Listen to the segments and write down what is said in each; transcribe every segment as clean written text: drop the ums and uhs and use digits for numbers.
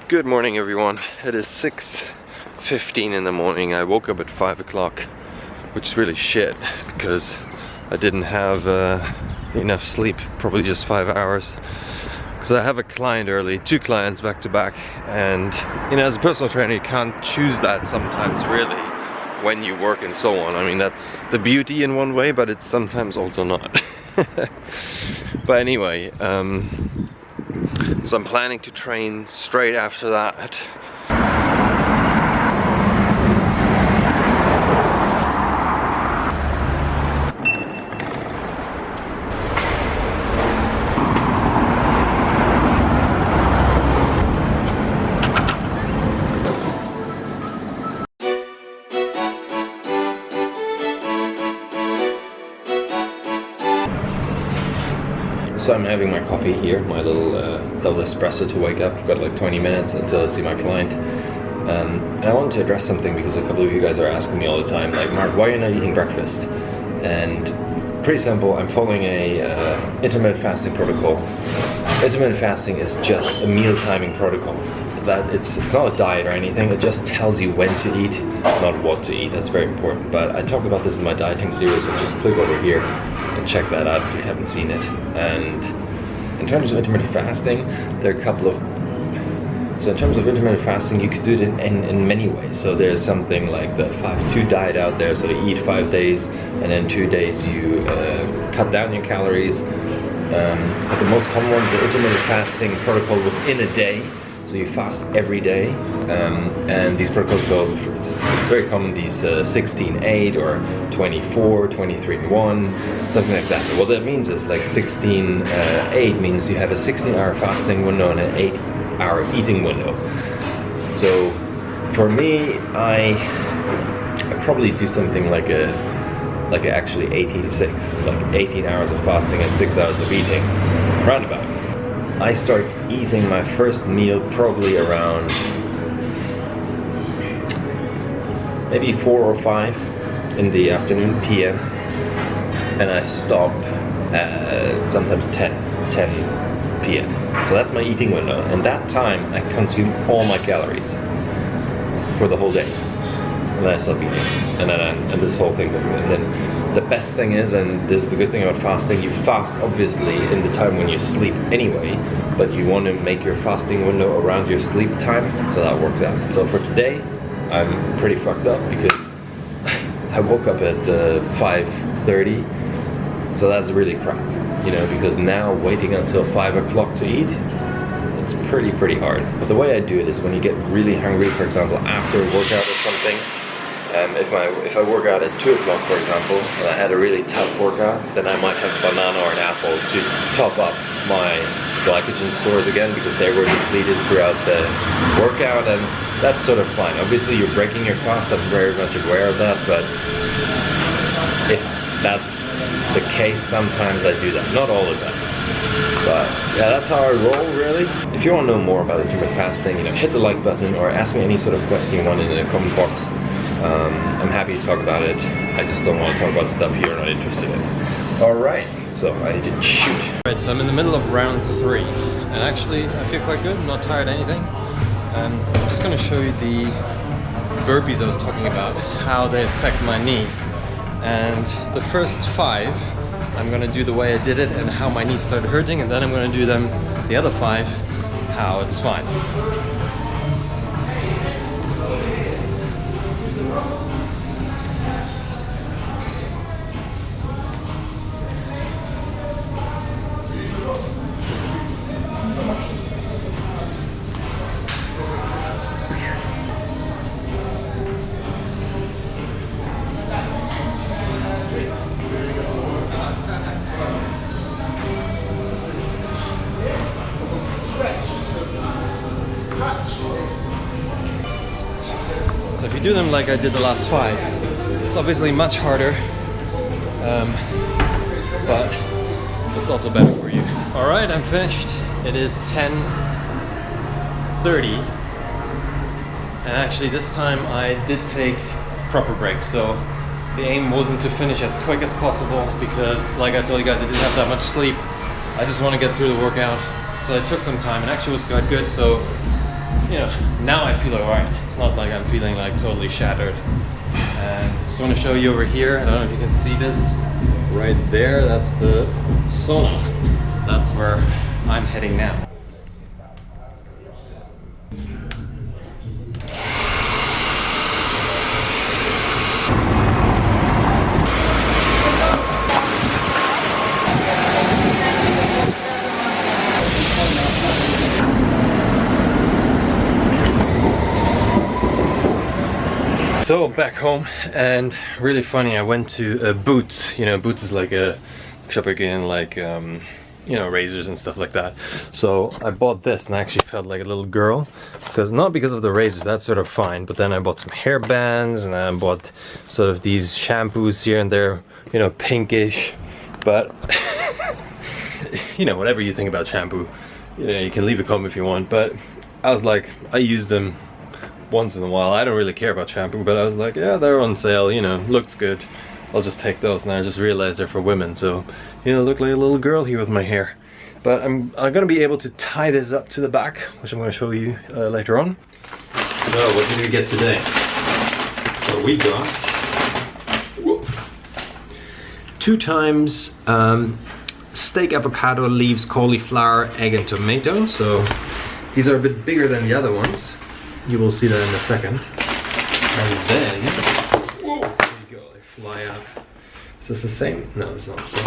Good morning everyone. It is 6:15 in the morning. I woke up at 5 o'clock, which is really shit because I didn't have enough sleep, probably just 5 hours. Because I have a client early, 2 clients back to back, and you know, as a personal trainer you can't choose that sometimes really when you work and so on. I mean, that's the beauty in one way, but it's sometimes also not. But anyway, so I'm planning to train straight after that. So I'm having my coffee here, my little double espresso to wake up. I've got like 20 minutes until I see my client. And I want to address something because a couple of you guys are asking me all the time, like, Mark, why are you not eating breakfast? And pretty simple, I'm following a intermittent fasting protocol. Intermittent fasting is just a meal timing protocol. That it's not a diet or anything, it just tells you when to eat, not what to eat. That's very important. But I talk about this in my dieting series, so just click over here and check that out if you haven't seen it. And in terms of intermittent fasting, there are a couple of... So in terms of intermittent fasting, you could do it in many ways. So there's something like the 5-2 diet out there, so you eat 5 days and then 2 days you cut down your calories. But the most common one is the intermittent fasting protocol within a day. So you fast every day, and these protocols go, it's very common, these 16-8 or 24, 23-1, something like that. What that means is like 16-8 means you have a 16-hour fasting window and an 8-hour eating window. So for me, I probably do something like actually 18-6, like 18 hours of fasting and 6 hours of eating, roundabout. I start eating my first meal probably around maybe 4 or 5 in the afternoon, PM, and I stop at sometimes 10 PM. So that's my eating window, and that time I consume all my calories for the whole day. And then I stop eating, and then this whole thing. And then the best thing is, and this is the good thing about fasting, you fast obviously in the time when you sleep anyway, but you want to make your fasting window around your sleep time, so that works out. So for today, I'm pretty fucked up because I woke up at 5:30, so that's really crap, you know, because now waiting until 5 o'clock to eat, it's pretty hard. But the way I do it is when you get really hungry, for example, after a workout or something. If I work out at 2 o'clock, for example, and I had a really tough workout, then I might have a banana or an apple to top up my glycogen stores again because they were depleted throughout the workout, and that's sort of fine. Obviously, you're breaking your fast. I'm very much aware of that, but if that's the case, sometimes I do that. Not all the time. But yeah, that's how I roll, really. If you want to know more about intermittent fasting, you know, hit the like button or ask me any sort of question you want in the comment box. I'm happy to talk about it. I just don't want to talk about stuff you're not interested in. Alright, so I need to shoot. Right, so I'm in the middle of round 3. And actually, I feel quite good. I'm not tired or anything. I'm just going to show you the burpees I was talking about, how they affect my knee. And the first 5, I'm going to do the way I did it and how my knee started hurting. And then I'm going to do them, the other 5, how it's fine. So if you do them like I did the last 5, it's obviously much harder, but it's also better for you. Alright, I'm finished. It is 10:30, and actually this time I did take proper breaks, so the aim wasn't to finish as quick as possible because, like I told you guys, I didn't have that much sleep. I just want to get through the workout, so I took some time and actually was quite good. So you know, now I feel alright. It's not like I'm feeling like totally shattered. And just want to show you over here. I don't know if you can see this. Right there, that's the sauna. That's where I'm heading now. So back home, and really funny, I went to Boots. You know, Boots is like a shop again, like you know, razors and stuff like that. So I bought this and I actually felt like a little girl, because not because of the razors, that's sort of fine, but then I bought some hair bands and I bought sort of these shampoos here and there, you know, pinkish, but you know, whatever you think about shampoo, you know, you can leave a comment if you want, but I was like, I use them once in a while. I don't really care about shampoo, but I was like, yeah, they're on sale, you know, looks good, I'll just take those. And I just realized they're for women, so you know, look like a little girl here with my hair. But I'm gonna be able to tie this up to the back, which I'm gonna show you later on. So what did we get today? So we got 2 times steak, avocado, leaves, cauliflower, egg and tomato. So these are a bit bigger than the other ones. You will see that in a second. And then, whoa, there you go, they fly out. Is this the same? No, it's not the same.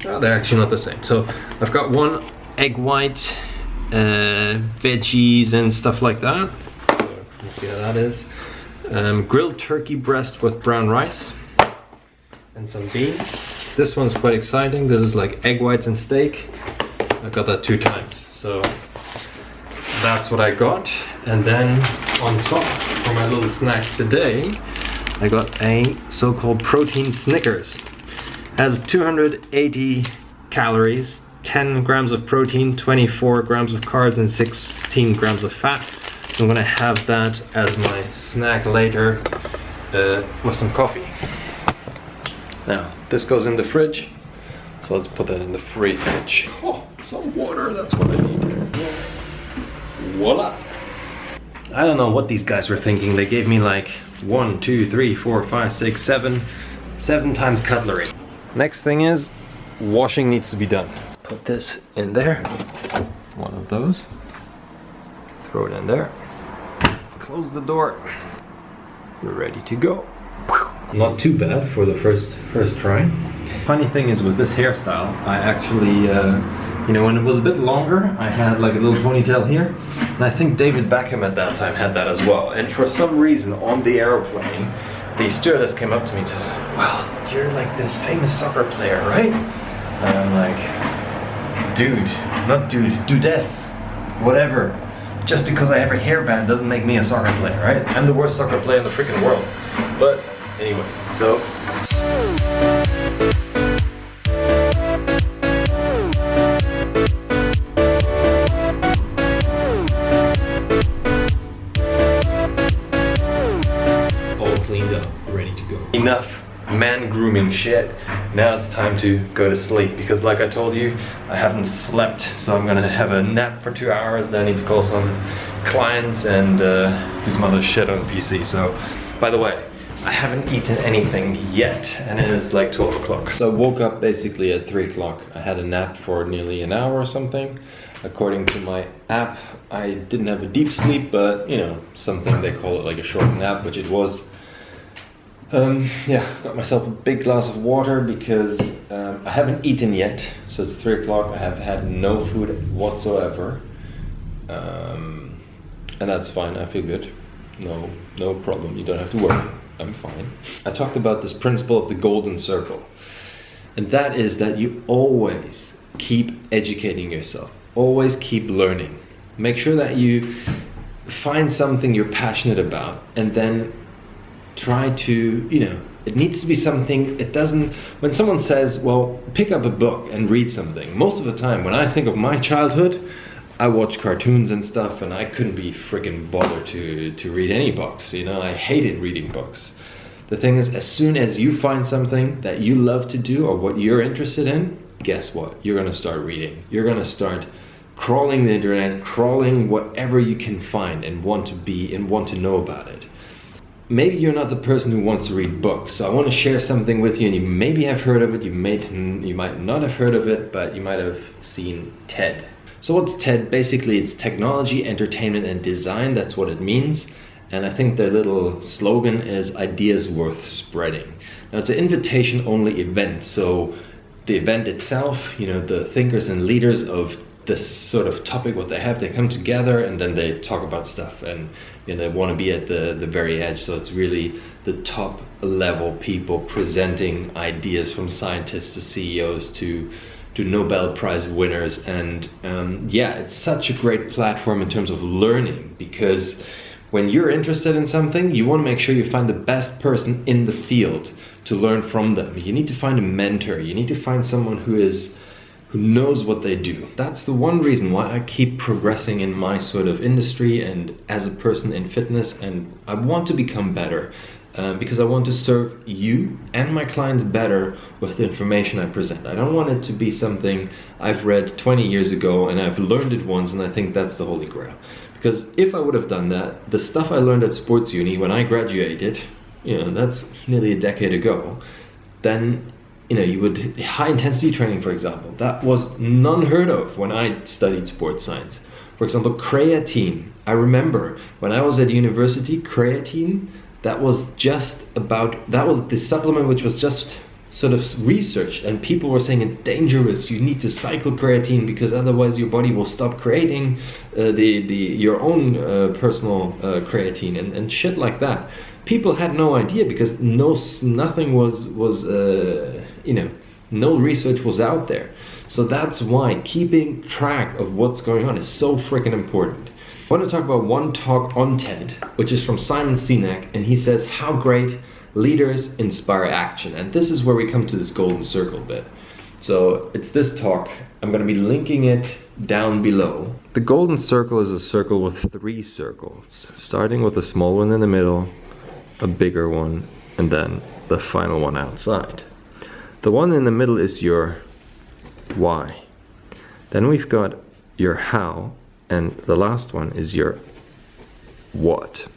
Oh, they're actually not the same. So I've got 1 egg white, veggies and stuff like that. So you see how that is. Grilled turkey breast with brown rice and some beans. This one's quite exciting. This is like egg whites and steak. I got that 2 times. So that's what I got. And then on top for my little snack today, I got a so-called protein Snickers. Has 280 calories, 10 grams of protein, 24 grams of carbs and 16 grams of fat. So I'm gonna have that as my snack later with some coffee. Now, this goes in the fridge, so let's put that in the fridge. Oh, some water, that's what I need. Voila! I don't know what these guys were thinking. They gave me like 1, 2, 3, 4, 5, 6, 7 times cutlery. Next thing is, washing needs to be done. Put this in there, one of those. Throw it in there. Close the door. We're ready to go. Not too bad for the first try. Funny thing is with this hairstyle, I actually, you know, when it was a bit longer, I had like a little ponytail here, and I think David Beckham at that time had that as well. And for some reason on the aeroplane, the stewardess came up to me and says, "Well, you're like this famous soccer player, right?" And I'm like, "Dude, not dude, dudess, whatever. Just because I have a hairband doesn't make me a soccer player, right? I'm the worst soccer player in the freaking world." But anyway, so all cleaned up, ready to go. Enough man grooming shit. Now it's time to go to sleep, because like I told you, I haven't slept, so I'm gonna have a nap for 2 hours. Then I need to call some clients and do some other shit on the PC. So, by the way, I haven't eaten anything yet, and it is like 12 o'clock. So I woke up basically at 3 o'clock. I had a nap for nearly an hour or something. According to my app, I didn't have a deep sleep, but you know, something they call it like a short nap, which it was. Yeah, got myself a big glass of water because I haven't eaten yet. So it's 3 o'clock, I have had no food whatsoever. And that's fine, I feel good. No problem, you don't have to worry. I'm fine. I talked about this principle of the golden circle, and that is that you always keep educating yourself, always keep learning. Make sure that you find something you're passionate about, and then try to, you know, it needs to be something, it doesn't, when someone says, well, pick up a book and read something, most of the time when I think of my childhood, I watched cartoons and stuff, and I couldn't be freaking bothered to read any books, you know. I hated reading books. The thing is, as soon as you find something that you love to do or what you're interested in, guess what? You're gonna start reading. You're gonna start crawling the internet, crawling whatever you can find and want to be and want to know about it. Maybe you're not the person who wants to read books, so I want to share something with you, and you maybe have heard of it, you might not have heard of it, but you might have seen TED. So what's TED? Basically, it's technology, entertainment, and design. That's what it means. And I think their little slogan is ideas worth spreading. Now, it's an invitation-only event, so the event itself, you know, the thinkers and leaders of this sort of topic, what they have, they come together and then they talk about stuff, and you know, they want to be at the very edge. So it's really the top level people presenting ideas, from scientists to CEOs to Nobel Prize winners. And yeah, it's such a great platform in terms of learning, because when you're interested in something, you want to make sure you find the best person in the field to learn from them. You need to find a mentor. You need to find someone who knows what they do. That's the one reason why I keep progressing in my sort of industry and as a person in fitness, and I want to become better because I want to serve you and my clients better with the information I present. I don't want it to be something I've read 20 years ago and I've learned it once and I think that's the holy grail. Because if I would have done that, the stuff I learned at sports uni when I graduated, you know, that's nearly a decade ago, then you know, you would, high intensity training, for example, that was unheard of when I studied sports science. For example, creatine. I remember when I was at university, creatine, that was the supplement which was just sort of researched, and people were saying it's dangerous. You need to cycle creatine because otherwise your body will stop creating your own personal creatine and shit like that. People had no idea because nothing was you know, no research was out there. So that's why keeping track of what's going on is so freaking important. I want to talk about one talk on TED, which is from Simon Sinek, and he says how great leaders inspire action. And this is where we come to this golden circle bit. So it's this talk. I'm going to be linking it down below. The golden circle is a circle with 3 circles, starting with a small one in the middle, a bigger one, and then the final one outside. The one in the middle is your why. Then we've got your how, and the last one is your what.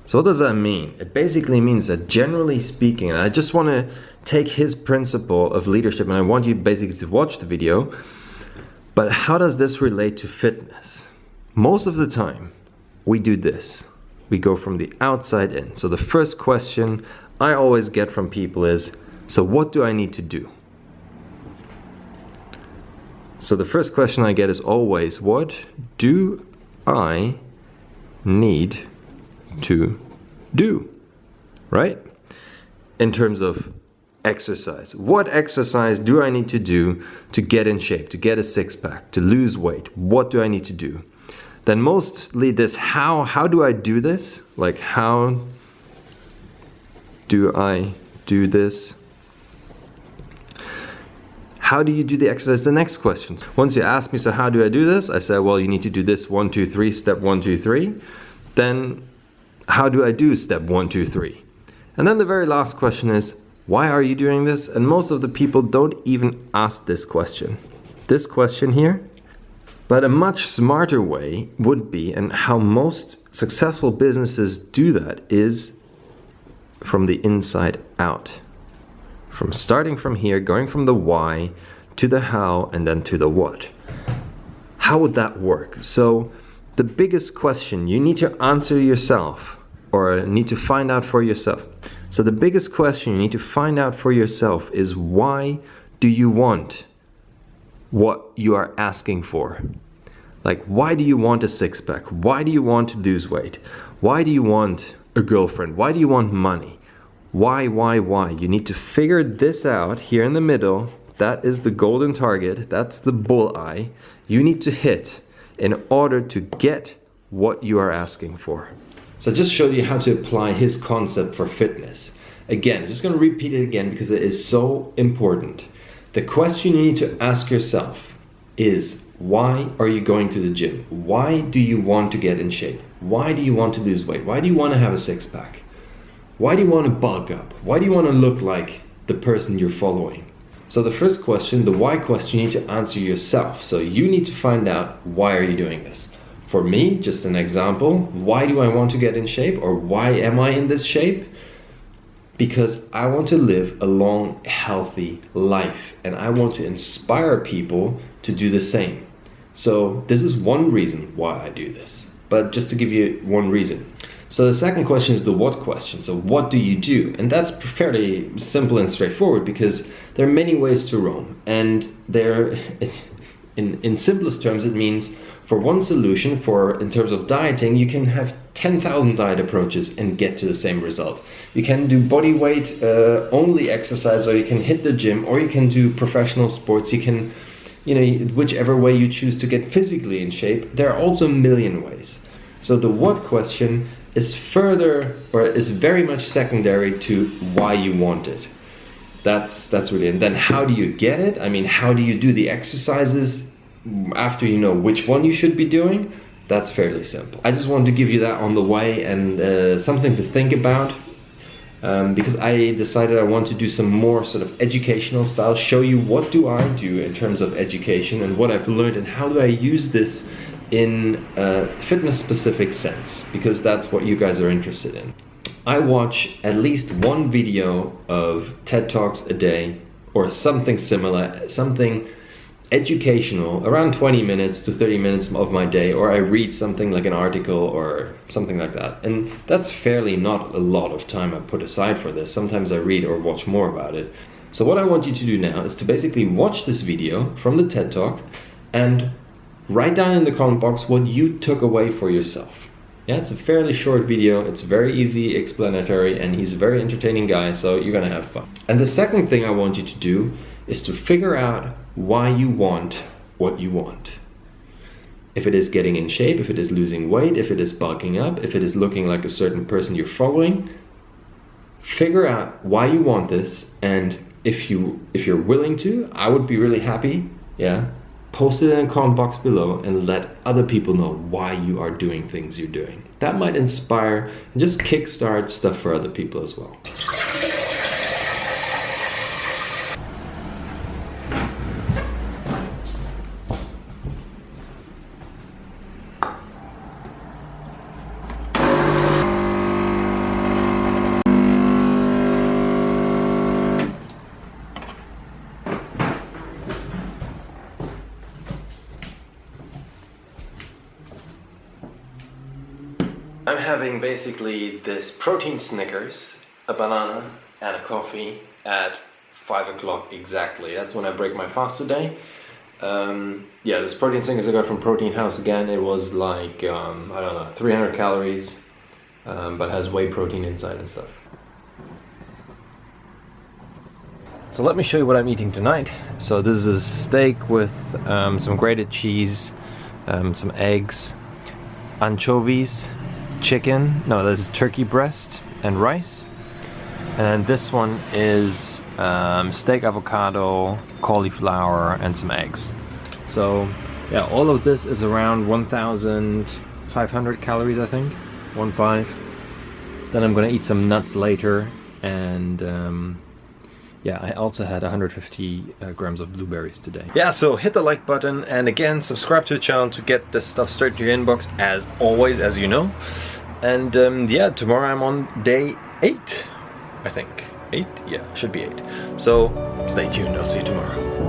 So what does that mean? It basically means that, generally speaking, and I just want to take his principle of leadership, and I want you basically to watch the video, but how does this relate to fitness? Most of the time, we do this. We go from the outside in. So the first question I always get from people is, so what do I need to do? So the first question I get is always, what do I need to do? Right? In terms of exercise. What exercise do I need to do to get in shape, to get a six-pack, to lose weight? What do I need to do? Then mostly this how do I do this? Like, how do I do this? How do you do the exercise? The next question. Once you ask me, so how do I do this? I say, well, you need to do this 1, 2, 3, step 1, 2, 3. Then how do I do step 1, 2, 3? And then the very last question is, why are you doing this? And most of the people don't even ask this question. This question here. But a much smarter way would be, and how most successful businesses do that, is from the inside out. From starting from here, going from the why to the how, and then to the what. How would that work? So the biggest question you need to answer yourself, or need to find out for yourself. So the biggest question you need to find out for yourself is, why do you want what you are asking for? Like, why do you want a six-pack? Why do you want to lose weight? Why do you want a girlfriend? Why do you want money? Why? You need to figure this out here in the middle. That is the golden target. That's the bullseye you need to hit in order to get what you are asking for. So I just showed you how to apply his concept for fitness. Again, I'm just going to repeat it again because it is so important. The question you need to ask yourself is, Why are you going to the gym? Why do you want to get in shape? Why do you want to lose weight? Why do you want to have a six-pack? Why do you want to bulk up? Why do you want to look like the person you're following? So the first question, the why question, you need to answer yourself. So you need to find out, why are you doing this? For me, just an example, why do I want to get in shape, or why am I in this shape? Because I want to live a long, healthy life, and I want to inspire people to do the same. So this is one reason why I do this, but just to give you one reason. So the second question is the what question. So what do you do? And that's fairly simple and straightforward, because there are many ways to roam, and there, in simplest terms, it means for one solution, in terms of dieting, you can have 10,000 diet approaches and get to the same result. You can do body weight only exercise, or you can hit the gym, or you can do professional sports. You can, whichever way you choose to get physically in shape. There are also a million ways. So the what question is is very much secondary to why you want it. That's really, and then how do you get it? I mean, how do you do the exercises after you know which one you should be doing? That's fairly simple. I just wanted to give you that on the way, and something to think about, because I decided I want to do some more sort of educational style, show you what do I do in terms of education and what I've learned, and how do I use this in a fitness specific sense, because that's what you guys are interested in. I watch at least one video of TED Talks a day, or something similar, something educational, around 20 minutes to 30 minutes of my day, or I read something like an article or something like that. And that's fairly not a lot of time I put aside for this. Sometimes I read or watch more about it. So what I want you to do now is to basically watch this video from the TED Talk and write down in the comment box what you took away for yourself. Yeah, it's a fairly short video, it's very easy, explanatory, and he's a very entertaining guy, so you're gonna have fun. And the second thing I want you to do is to figure out why you want what you want. If it is getting in shape, if it is losing weight, if it is bulking up, if it is looking like a certain person you're following, figure out why you want this, and if you're willing to, I would be really happy, yeah, post it in the comment box below and let other people know why you are doing things you're doing. That might inspire and just kickstart stuff for other people as well. I'm having basically this protein Snickers, a banana, and a coffee at 5 o'clock exactly. That's when I break my fast today. Yeah, this protein Snickers I got from Protein House again. It was like, I don't know, 300 calories, but has whey protein inside and stuff. So let me show you what I'm eating tonight. So this is a steak with some grated cheese, some eggs, anchovies, chicken, no, this is turkey breast and rice. And this one is steak, avocado, cauliflower, and some eggs. So yeah, all of this is around 1,500 calories, I think, 1.5. Then I'm gonna eat some nuts later, and yeah, I also had 150 grams of blueberries today. Yeah, so hit the like button, and again, subscribe to the channel to get this stuff straight to your inbox, as always, as you know. And yeah, tomorrow I'm on day 8, I think. 8? Yeah, should be 8. So stay tuned, I'll see you tomorrow.